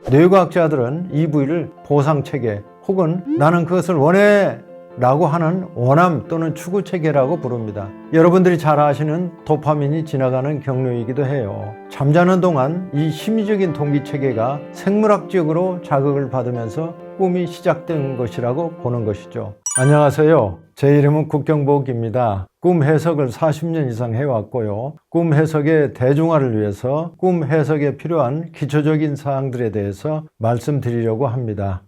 뇌과학자들은 이 부위를 보상체계 혹은 나는 그것을 원해 라고 하는 원함 또는 추구체계라고 부릅니다. 여러분들이 잘 아시는 도파민이 지나가는 경로이기도 해요. 잠자는 동안 이 심리적인 동기체계가 생물학적으로 자극을 받으면서 꿈이 시작된 것이라고 보는 것이죠. 안녕하세요. 제 이름은 국경복입니다. 꿈 해석을 40년 이상 해왔고요. 꿈 해석의 대중화를 위해서 꿈 해석에 필요한 기초적인 사항들에 대해서 말씀드리려고 합니다.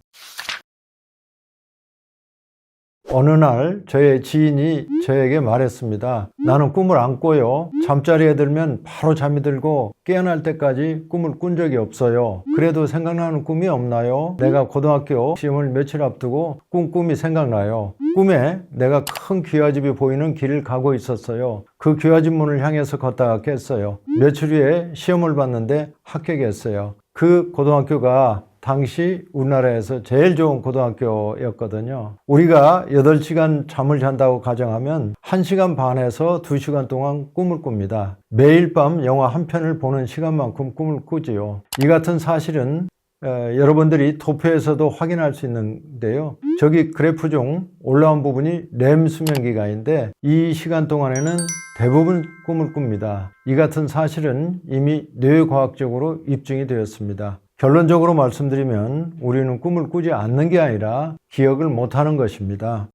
어느 날 저의 지인이 저에게 말했습니다. 나는 꿈을 안 꿔요. 잠자리에 들면 바로 잠이 들고 깨어날 때까지 꿈을 꾼 적이 없어요. 그래도 생각나는 꿈이 없나요? 내가 고등학교 시험을 며칠 앞두고 꾼 꿈이 생각나요. 꿈에 내가 큰 귀화집이 보이는 길을 가고 있었어요. 그 귀화집 문을 향해서 걷다가 깼어요. 며칠 후에 시험을 봤는데 합격했어요. 그 고등학교가 당시 우리나라에서 제일 좋은 고등학교였거든요. 우리가 8시간 잠을 잔다고 가정하면 1시간 반에서 2시간 동안 꿈을 꿉니다. 매일 밤 영화 한 편을 보는 시간만큼 꿈을 꾸지요. 이 같은 사실은 여러분들이 도표에서도 확인할 수 있는데요. 저기 그래프 중 올라온 부분이 렘 수면 기간인데 이 시간 동안에는 대부분 꿈을 꿉니다. 이 같은 사실은 이미 뇌과학적으로 입증이 되었습니다. 결론적으로 말씀드리면 우리는 꿈을 꾸지 않는 게 아니라 기억을 못하는 것입니다.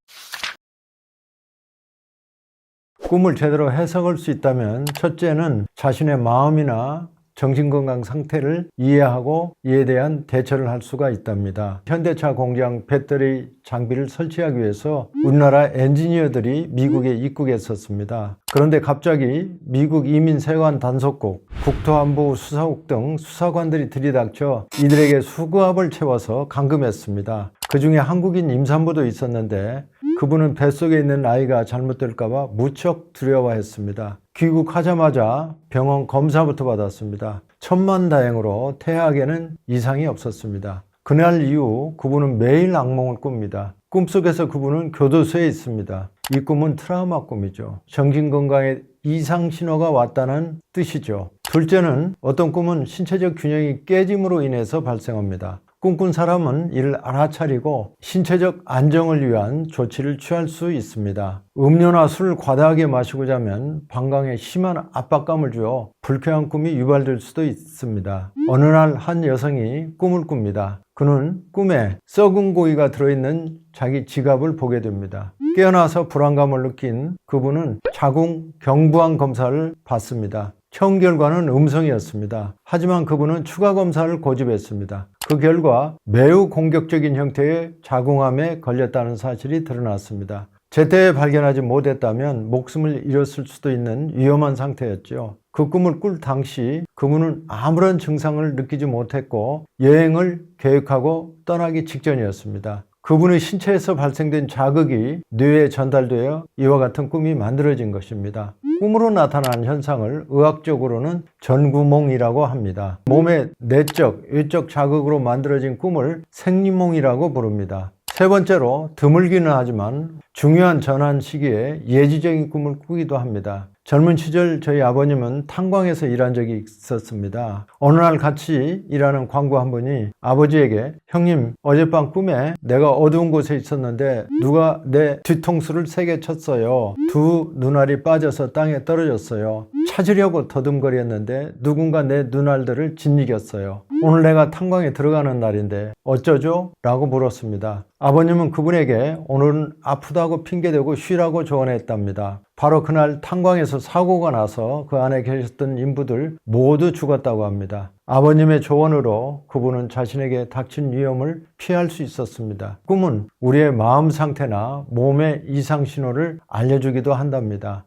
꿈을 제대로 해석할 수 있다면 첫째는 자신의 마음이나 정신건강 상태를 이해하고 이에 대한 대처를 할 수가 있답니다. 현대차 공장 배터리 장비를 설치하기 위해서 우리나라 엔지니어들이 미국에 입국했었습니다. 그런데 갑자기 미국 이민세관 단속국, 국토안보 수사국 등 수사관들이 들이닥쳐 이들에게 수갑을 채워서 감금했습니다. 그 중에 한국인 임산부도 있었는데 그분은 뱃속에 있는 아이가 잘못될까봐 무척 두려워했습니다. 귀국하자마자 병원 검사부터 받았습니다. 천만다행으로 태아에게는 이상이 없었습니다. 그날 이후 그분은 매일 악몽을 꿉니다. 꿈속에서 그분은 교도소에 있습니다. 이 꿈은 트라우마 꿈이죠. 정신건강에 이상 신호가 왔다는 뜻이죠. 둘째는 어떤 꿈은 신체적 균형이 깨짐으로 인해서 발생합니다. 꿈꾼 사람은 이를 알아차리고 신체적 안정을 위한 조치를 취할 수 있습니다. 음료나 술을 과다하게 마시고 자면 방광에 심한 압박감을 주어 불쾌한 꿈이 유발될 수도 있습니다. 어느 날 한 여성이 꿈을 꿉니다. 그는 꿈에 썩은 고기가 들어있는 자기 지갑을 보게 됩니다. 깨어나서 불안감을 느낀 그분은 자궁 경부암 검사를 받습니다. 처음 결과는 음성이었습니다. 하지만 그분은 추가 검사를 고집했습니다. 그 결과 매우 공격적인 형태의 자궁암에 걸렸다는 사실이 드러났습니다. 제때 발견하지 못했다면 목숨을 잃었을 수도 있는 위험한 상태였죠. 그 꿈을 꿀 당시 그분은 아무런 증상을 느끼지 못했고 여행을 계획하고 떠나기 직전이었습니다. 그분의 신체에서 발생된 자극이 뇌에 전달되어 이와 같은 꿈이 만들어진 것입니다. 꿈으로 나타난 현상을 의학적으로는 전구몽이라고 합니다. 몸의 내적, 외적 자극으로 만들어진 꿈을 생리몽이라고 부릅니다. 세 번째로 드물기는 하지만 중요한 전환 시기에 예지적인 꿈을 꾸기도 합니다. 젊은 시절 저희 아버님은 탄광에서 일한 적이 있었습니다. 어느 날 같이 일하는 광부 한 분이 아버지에게 형님 어젯밤 꿈에 내가 어두운 곳에 있었는데 누가 내 뒤통수를 세게 쳤어요. 두 눈알이 빠져서 땅에 떨어졌어요. 찾으려고 더듬거렸는데 누군가 내 눈알들을 짓이겼어요. 오늘 내가 탄광에 들어가는 날인데 어쩌죠? 라고 물었습니다. 아버님은 그분에게 오늘은 아프다고 핑계대고 쉬라고 조언했답니다. 바로 그날 탄광에서 사고가 나서 그 안에 계셨던 인부들 모두 죽었다고 합니다. 아버님의 조언으로 그분은 자신에게 닥친 위험을 피할 수 있었습니다. 꿈은 우리의 마음 상태나 몸의 이상 신호를 알려주기도 한답니다.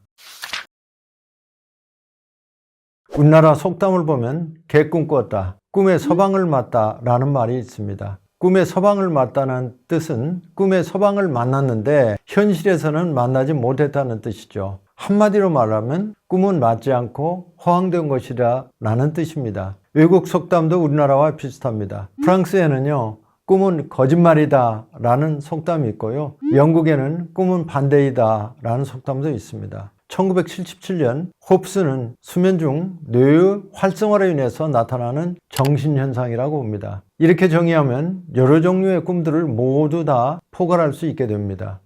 우리나라 속담을 보면 개꿈 꿨다, 꿈에 서방을 맞다 라는 말이 있습니다. 꿈에 서방을 맞다는 뜻은 꿈에 서방을 만났는데 현실에서는 만나지 못했다는 뜻이죠. 한마디로 말하면 꿈은 맞지 않고 허황된 것이라 라는 뜻입니다. 외국 속담도 우리나라와 비슷합니다. 프랑스에는요, 꿈은 거짓말이다 라는 속담이 있고요. 영국에는 꿈은 반대이다 라는 속담도 있습니다. 1977년 홉스는 수면 중 뇌의 활성화로 인해서 나타나는 정신현상이라고 봅니다. 이렇게 정의하면 여러 종류의 꿈들을 모두 다 포괄할 수 있게 됩니다.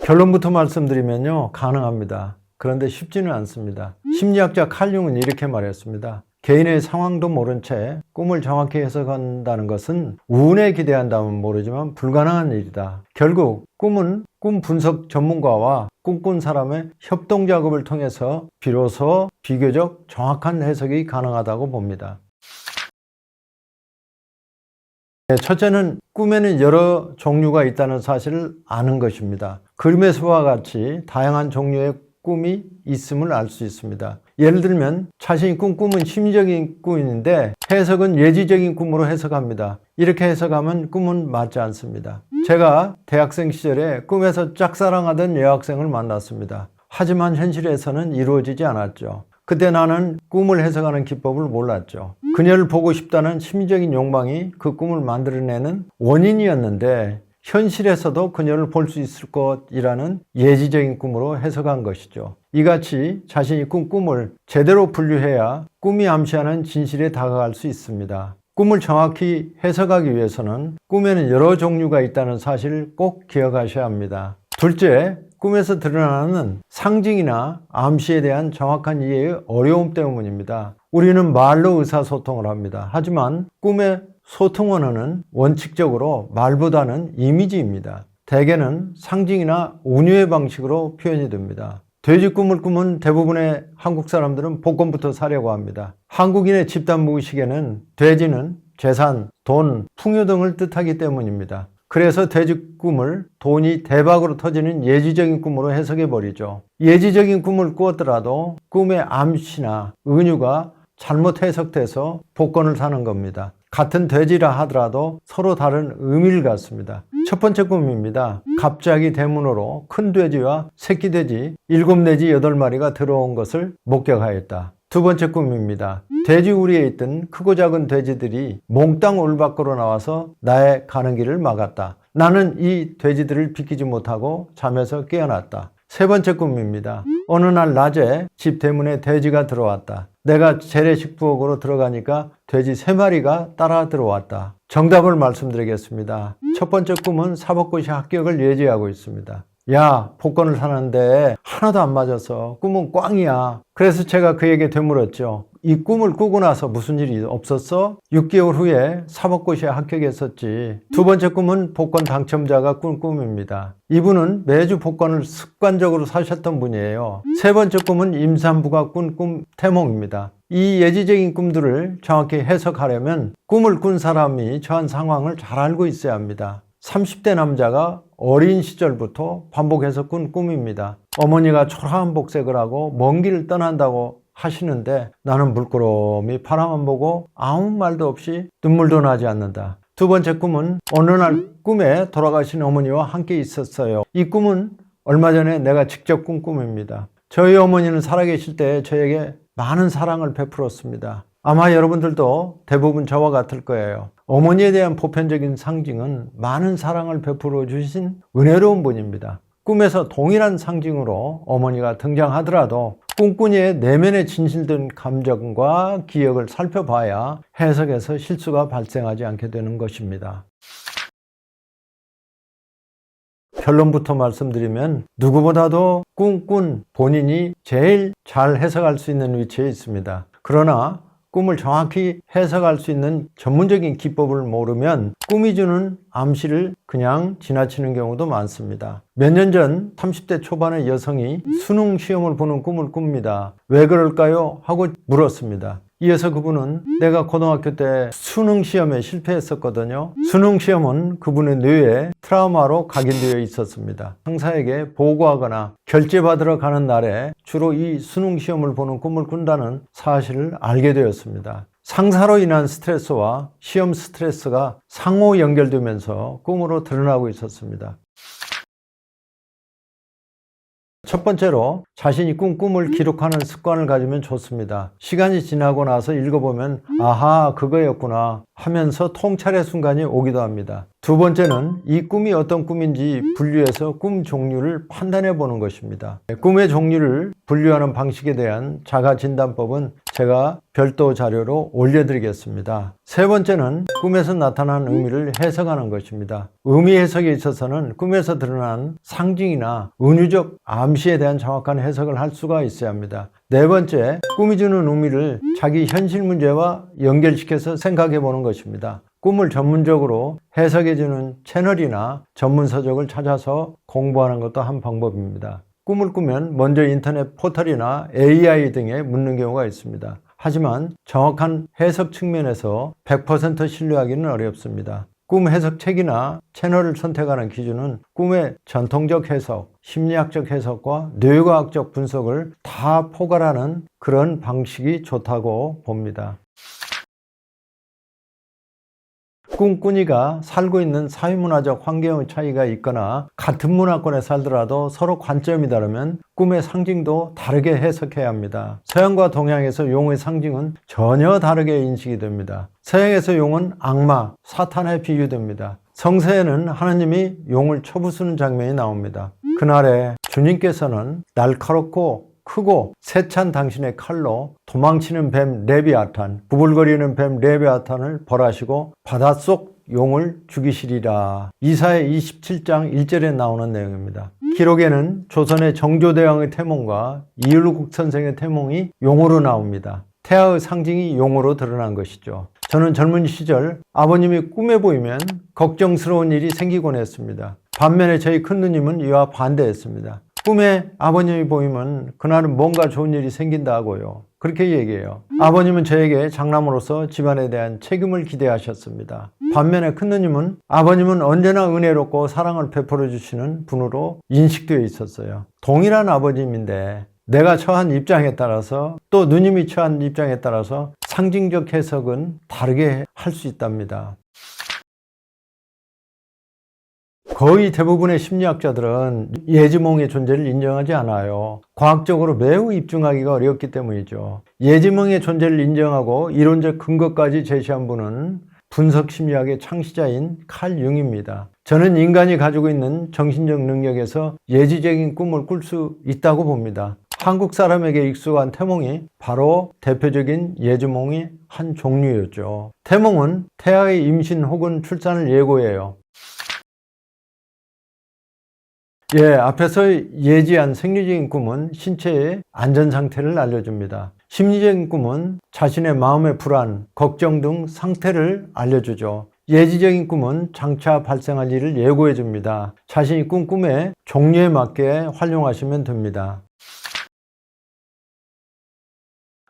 결론부터 말씀드리면요, 가능합니다. 그런데 쉽지는 않습니다. 심리학자 칼 융은 이렇게 말했습니다. 개인의 상황도 모른 채 꿈을 정확히 해석한다는 것은 운에 기대한다면 모르지만 불가능한 일이다. 결국 꿈은 꿈 분석 전문가와 꿈꾼 사람의 협동 작업을 통해서 비로소 비교적 정확한 해석이 가능하다고 봅니다. 첫째는 꿈에는 여러 종류가 있다는 사실을 아는 것입니다. 그림에서와 같이 다양한 종류의 꿈이 있음을 알 수 있습니다. 예를 들면 자신이 꾼 꿈은 심리적인 꿈인데 해석은 예지적인 꿈으로 해석합니다. 이렇게 해석하면 꿈은 맞지 않습니다. 제가 대학생 시절에 꿈에서 짝사랑하던 여학생을 만났습니다. 하지만 현실에서는 이루어지지 않았죠. 그때 나는 꿈을 해석하는 기법을 몰랐죠. 그녀를 보고 싶다는 심리적인 욕망이 그 꿈을 만들어내는 원인이었는데 현실에서도 그녀를 볼 수 있을 것이라는 예지적인 꿈으로 해석한 것이죠. 이같이 자신이 꾼 꿈을 제대로 분류해야 꿈이 암시하는 진실에 다가갈 수 있습니다. 꿈을 정확히 해석하기 위해서는 꿈에는 여러 종류가 있다는 사실을 꼭 기억하셔야 합니다. 둘째, 꿈에서 드러나는 상징이나 암시에 대한 정확한 이해의 어려움 때문입니다. 우리는 말로 의사소통을 합니다. 하지만 꿈의 소통 언어는 원칙적으로 말보다는 이미지입니다. 대개는 상징이나 운유의 방식으로 표현이 됩니다. 돼지 꿈을 꾸면 대부분의 한국 사람들은 복권부터 사려고 합니다. 한국인의 집단 무의식에는 돼지는 재산, 돈, 풍요 등을 뜻하기 때문입니다. 그래서 돼지 꿈을 돈이 대박으로 터지는 예지적인 꿈으로 해석해버리죠. 예지적인 꿈을 꾸었더라도 꿈의 암시나 은유가 잘못 해석돼서 복권을 사는 겁니다. 같은 돼지라 하더라도 서로 다른 의미를 갖습니다. 첫 번째 꿈입니다. 갑자기 대문으로 큰 돼지와 새끼 돼지 7 내지 8마리가 들어온 것을 목격하였다. 두 번째 꿈입니다. 돼지 우리에 있던 크고 작은 돼지들이 몽땅 울 밖으로 나와서 나의 가는 길을 막았다. 나는 이 돼지들을 비키지 못하고 잠에서 깨어났다. 세 번째 꿈입니다. 어느 날 낮에 집 대문에 돼지가 들어왔다. 내가 재래식 부엌으로 들어가니까 돼지 3마리가 따라 들어왔다. 정답을 말씀드리겠습니다. 첫 번째 꿈은 사법고시 합격을 예지하고 있습니다. 야, 복권을 사는데 하나도 안 맞았어. 꿈은 꽝이야. 그래서 제가 그에게 되물었죠. 이 꿈을 꾸고 나서 무슨 일이 없었어? 6개월 후에 사법고시에 합격했었지. 두 번째 꿈은 복권 당첨자가 꾼 꿈입니다. 이분은 매주 복권을 습관적으로 사셨던 분이에요. 세 번째 꿈은 임산부가 꾼 꿈 태몽입니다. 이 예지적인 꿈들을 정확히 해석하려면 꿈을 꾼 사람이 처한 상황을 잘 알고 있어야 합니다. 30대 남자가 어린 시절부터 반복해서 꾼 꿈입니다. 어머니가 초라한 복색을 하고 먼 길을 떠난다고 하시는데 나는 물끄러미 바라만 보고 아무 말도 없이 눈물도 나지 않는다. 두 번째 꿈은 어느 날 꿈에 돌아가신 어머니와 함께 있었어요. 이 꿈은 얼마 전에 내가 직접 꾼 꿈입니다. 저희 어머니는 살아계실 때 저에게 많은 사랑을 베풀었습니다. 아마 여러분들도 대부분 저와 같을 거예요. 어머니에 대한 보편적인 상징은 많은 사랑을 베풀어 주신 은혜로운 분입니다. 꿈에서 동일한 상징으로 어머니가 등장하더라도 꿈꾸니의 내면에 진실된 감정과 기억을 살펴봐야 해석에서 실수가 발생하지 않게 되는 것입니다. 결론부터 말씀드리면 누구보다도 꿈꾼 본인이 제일 잘 해석할 수 있는 위치에 있습니다. 그러나 꿈을 정확히 해석할 수 있는 전문적인 기법을 모르면 꿈이 주는 암시를 그냥 지나치는 경우도 많습니다. 몇 년 전 30대 초반의 여성이 수능 시험을 보는 꿈을 꿉니다. 왜 그럴까요? 하고 물었습니다. 이어서 그분은 내가 고등학교 때 수능 시험에 실패했었거든요. 수능 시험은 그분의 뇌에 트라우마로 각인되어 있었습니다. 상사에게 보고하거나 결제받으러 가는 날에 주로 이 수능 시험을 보는 꿈을 꾼다는 사실을 알게 되었습니다. 상사로 인한 스트레스와 시험 스트레스가 상호 연결되면서 꿈으로 드러나고 있었습니다. 첫 번째로 자신이 꾼 꿈을 기록하는 습관을 가지면 좋습니다. 시간이 지나고 나서 읽어보면 아하 그거였구나 하면서 통찰의 순간이 오기도 합니다. 두 번째는 이 꿈이 어떤 꿈인지 분류해서 꿈 종류를 판단해 보는 것입니다. 꿈의 종류를 분류하는 방식에 대한 자가진단법은 제가 별도 자료로 올려드리겠습니다. 세 번째는 꿈에서 나타난 의미를 해석하는 것입니다. 의미 해석에 있어서는 꿈에서 드러난 상징이나 은유적 암시에 대한 정확한 해석을 할 수가 있어야 합니다. 네 번째, 꿈이 주는 의미를 자기 현실 문제와 연결시켜서 생각해 보는 것입니다. 꿈을 전문적으로 해석해주는 채널이나 전문 서적을 찾아서 공부하는 것도 한 방법입니다. 꿈을 꾸면 먼저 인터넷 포털이나 AI 등에 묻는 경우가 있습니다. 하지만 정확한 해석 측면에서 100% 신뢰하기는 어렵습니다. 꿈 해석책이나 채널을 선택하는 기준은 꿈의 전통적 해석, 심리학적 해석과 뇌과학적 분석을 다 포괄하는 그런 방식이 좋다고 봅니다. 꿈꾸니가 살고 있는 사회문화적 환경의 차이가 있거나 같은 문화권에 살더라도 서로 관점이 다르면 꿈의 상징도 다르게 해석해야 합니다. 서양과 동양에서 용의 상징은 전혀 다르게 인식이 됩니다. 서양에서 용은 악마, 사탄에 비유됩니다. 성서에는 하나님이 용을 쳐부수는 장면이 나옵니다. 그날에 주님께서는 날카롭고 크고 세찬 당신의 칼로 도망치는 뱀 레비아탄, 부글거리는 뱀 레비아탄을 벌하시고 바닷속 용을 죽이시리라. 이사야 27장 1절에 나오는 내용입니다. 기록에는 조선의 정조대왕의 태몽과 이율국 선생의 태몽이 용으로 나옵니다. 태아의 상징이 용으로 드러난 것이죠. 저는 젊은 시절 아버님이 꿈에 보이면 걱정스러운 일이 생기곤 했습니다. 반면에 저희 큰 누님은 이와 반대했습니다. 꿈에 아버님이 보이면 그날은 뭔가 좋은 일이 생긴다고요. 그렇게 얘기해요. 아버님은 저에게 장남으로서 집안에 대한 책임을 기대하셨습니다. 반면에 큰누님은 아버님은 언제나 은혜롭고 사랑을 베풀어 주시는 분으로 인식되어 있었어요. 동일한 아버님인데 내가 처한 입장에 따라서 또 누님이 처한 입장에 따라서 상징적 해석은 다르게 할 수 있답니다. 거의 대부분의 심리학자들은 예지몽의 존재를 인정하지 않아요. 과학적으로 매우 입증하기가 어렵기 때문이죠. 예지몽의 존재를 인정하고 이론적 근거까지 제시한 분은 분석 심리학의 창시자인 칼 융입니다. 저는 인간이 가지고 있는 정신적 능력에서 예지적인 꿈을 꿀 수 있다고 봅니다. 한국 사람에게 익숙한 태몽이 바로 대표적인 예지몽의 한 종류였죠. 태몽은 태아의 임신 혹은 출산을 예고해요. 앞에서 예지한 생리적인 꿈은 신체의 안전 상태를 알려줍니다. 심리적인 꿈은 자신의 마음의 불안, 걱정 등 상태를 알려주죠. 예지적인 꿈은 장차 발생할 일을 예고해 줍니다. 자신이 꾼 꿈의 종류에 맞게 활용하시면 됩니다.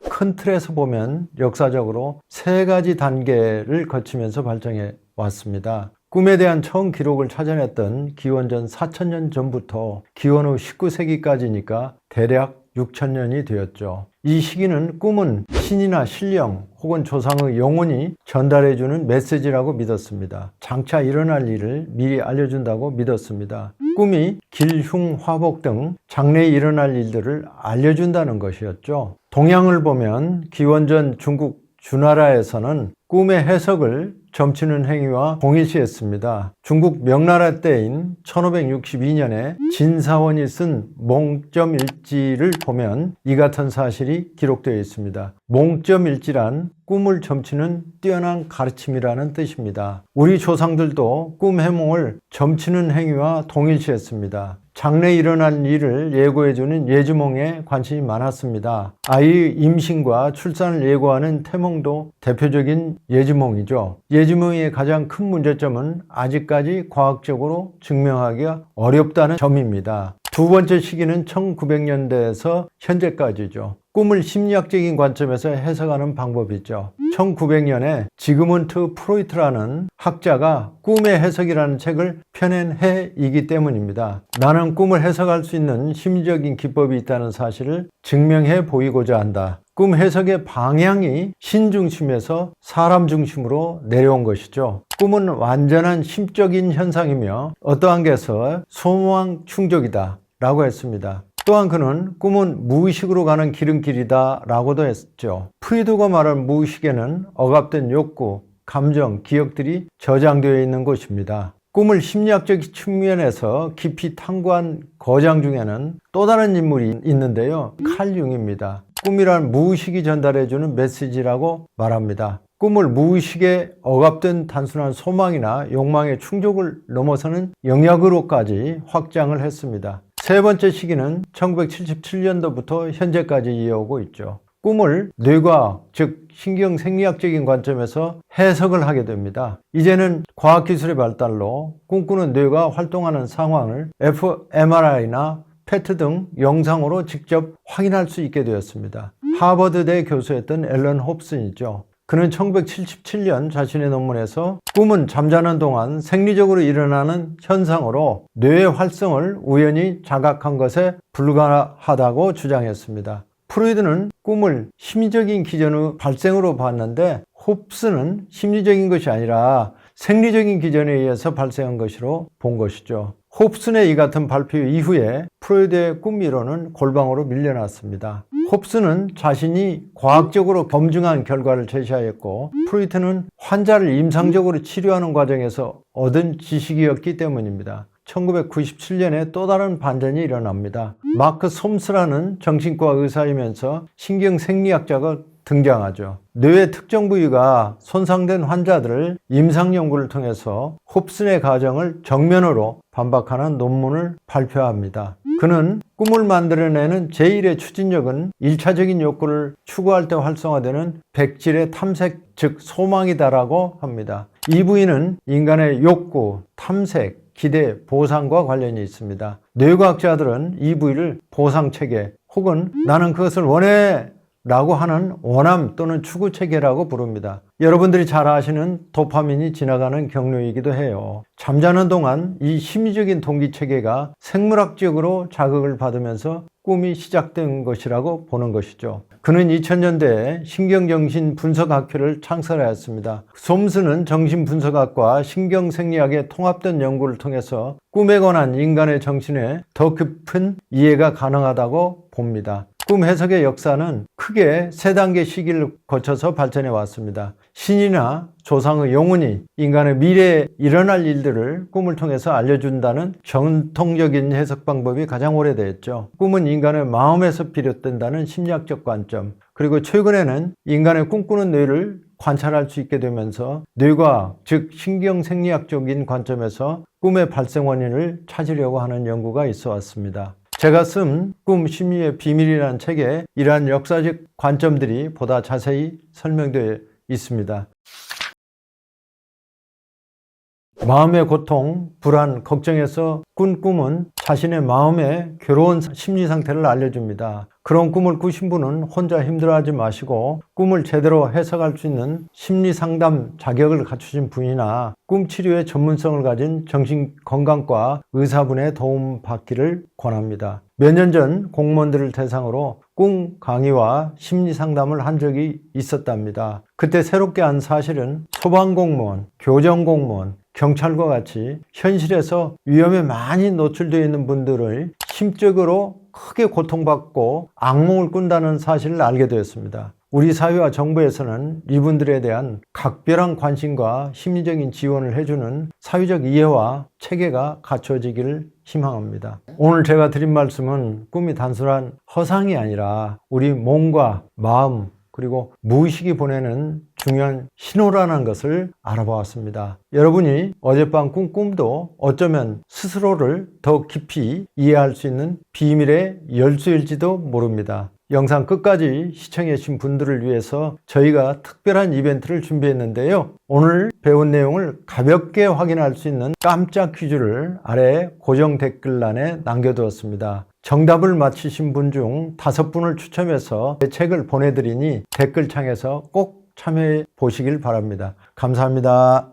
큰 틀에서 보면 역사적으로 3가지 단계를 거치면서 발전해 왔습니다. 꿈에 대한 처음 기록을 찾아냈던 기원전 4000년 전부터 기원 후 19세기까지니까 대략 6000년이 되었죠. 이 시기는 꿈은 신이나 신령 혹은 조상의 영혼이 전달해주는 메시지라고 믿었습니다. 장차 일어날 일을 미리 알려준다고 믿었습니다. 꿈이 길, 흉, 화복 등 장래에 일어날 일들을 알려준다는 것이었죠. 동양을 보면 기원전 중국 주나라에서는 꿈의 해석을 점치는 행위와 동일시했습니다. 중국 명나라 때인 1562년에 진사원이 쓴 몽점일지를 보면 이 같은 사실이 기록되어 있습니다. 몽점일지란 꿈을 점치는 뛰어난 가르침이라는 뜻입니다. 우리 조상들도 꿈 해몽을 점치는 행위와 동일시했습니다. 장래에 일어날 일을 예고해주는 예지몽에 관심이 많았습니다. 아이의 임신과 출산을 예고하는 태몽도 대표적인 예지몽이죠. 예지몽의 가장 큰 문제점은 아직까지 과학적으로 증명하기가 어렵다는 점입니다. 두 번째 시기는 1900년대에서 현재까지죠. 꿈을 심리학적인 관점에서 해석하는 방법이죠. 1900년에 지그문트 프로이트라는 학자가 꿈의 해석이라는 책을 펴낸 해이기 때문입니다. 나는 꿈을 해석할 수 있는 심리적인 기법이 있다는 사실을 증명해 보이고자 한다. 꿈 해석의 방향이 신 중심에서 사람 중심으로 내려온 것이죠. 꿈은 완전한 심적인 현상이며 어떠한 게서 소망 충족이다 라고 했습니다. 또한 그는 꿈은 무의식으로 가는 기름길이다 라고도 했죠. 프리드가 말한 무의식에는 억압된 욕구, 감정, 기억들이 저장되어 있는 곳입니다. 꿈을 심리학적 측면에서 깊이 탐구한 거장 중에는 또 다른 인물이 있는데요. 칼 융입니다. 꿈이란 무의식이 전달해주는 메시지라고 말합니다. 꿈을 무의식에 억압된 단순한 소망이나 욕망의 충족을 넘어서는 영역으로까지 확장을 했습니다. 세 번째 시기는 1977년도부터 현재까지 이어오고 있죠. 꿈을 뇌과학, 즉 신경생리학적인 관점에서 해석을 하게 됩니다. 이제는 과학기술의 발달로 꿈꾸는 뇌가 활동하는 상황을 fMRI나 PET 등 영상으로 직접 확인할 수 있게 되었습니다. 하버드대 교수였던 앨런 홉슨이죠. 그는 1977년 자신의 논문에서 꿈은 잠자는 동안 생리적으로 일어나는 현상으로 뇌의 활성을 우연히 자각한 것에 불과하다고 주장했습니다. 프로이드는 꿈을 심리적인 기전의 발생으로 봤는데 홉슨은 심리적인 것이 아니라 생리적인 기전에 의해서 발생한 것으로 본 것이죠. 홉슨의 이 같은 발표 이후에 프로이드의 꿈 이론은 골방으로 밀려났습니다. 홉슨은 자신이 과학적으로 검증한 결과를 제시하였고 프로이트는 환자를 임상적으로 치료하는 과정에서 얻은 지식이었기 때문입니다. 1997년에 또 다른 반전이 일어납니다. 마크 솜스라는 정신과 의사이면서 신경생리학자가 등장하죠. 뇌의 특정 부위가 손상된 환자들을 임상 연구를 통해서 홉슨의 가정을 정면으로 반박하는 논문을 발표합니다. 그는 꿈을 만들어내는 제1의 추진력은 1차적인 욕구를 추구할 때 활성화되는 백질의 탐색, 즉 소망이다라고 합니다. 이 부위는 인간의 욕구, 탐색, 기대, 보상과 관련이 있습니다. 뇌과학자들은 이 부위를 보상체계 혹은 나는 그것을 원해 라고 하는 원함 또는 추구체계라고 부릅니다. 여러분들이 잘 아시는 도파민이 지나가는 경로이기도 해요. 잠자는 동안 이 심리적인 동기체계가 생물학적으로 자극을 받으면서 꿈이 시작된 것이라고 보는 것이죠. 그는 2000년대에 신경정신분석학회를 창설하였습니다. 솜스는 정신분석학과 신경생리학의 통합된 연구를 통해서 꿈에 관한 인간의 정신에 더 깊은 이해가 가능하다고 봅니다. 꿈 해석의 역사는 크게 세 단계 시기를 거쳐서 발전해 왔습니다. 신이나 조상의 영혼이 인간의 미래에 일어날 일들을 꿈을 통해서 알려준다는 전통적인 해석 방법이 가장 오래됐죠. 꿈은 인간의 마음에서 비롯된다는 심리학적 관점, 그리고 최근에는 인간의 꿈꾸는 뇌를 관찰할 수 있게 되면서 뇌과학, 즉 신경생리학적인 관점에서 꿈의 발생 원인을 찾으려고 하는 연구가 있어 왔습니다. 제가 쓴 꿈 심리의 비밀이라는 책에 이러한 역사적 관점들이 보다 자세히 설명되어 있습니다. 마음의 고통, 불안, 걱정에서 꾼 꿈은 자신의 마음의 괴로운 심리 상태를 알려줍니다. 그런 꿈을 꾸신 분은 혼자 힘들어하지 마시고 꿈을 제대로 해석할 수 있는 심리 상담 자격을 갖추신 분이나 꿈 치료의 전문성을 가진 정신건강과 의사분의 도움 받기를 권합니다. 몇 년 전 공무원들을 대상으로 꿈 강의와 심리 상담을 한 적이 있었답니다. 그때 새롭게 한 사실은 소방공무원, 교정공무원, 경찰과 같이 현실에서 위험에 많이 노출되어 있는 분들을 심적으로 크게 고통받고 악몽을 꾼다는 사실을 알게 되었습니다. 우리 사회와 정부에서는 이분들에 대한 각별한 관심과 심리적인 지원을 해주는 사회적 이해와 체계가 갖춰지기를 희망합니다. 오늘 제가 드린 말씀은 꿈이 단순한 허상이 아니라 우리 몸과 마음 그리고 무의식이 보내는 중요한 신호라는 것을 알아보았습니다. 여러분이 어젯밤 꾼 꿈도 어쩌면 스스로를 더 깊이 이해할 수 있는 비밀의 열쇠일지도 모릅니다. 영상 끝까지 시청해 주신 분들을 위해서 저희가 특별한 이벤트를 준비했는데요. 오늘 배운 내용을 가볍게 확인할 수 있는 깜짝 퀴즈를 아래 고정 댓글란에 남겨두었습니다. 정답을 맞히신 분 중 5분을 추첨해서 제 책을 보내드리니 댓글창에서 꼭 참여해 보시길 바랍니다. 감사합니다.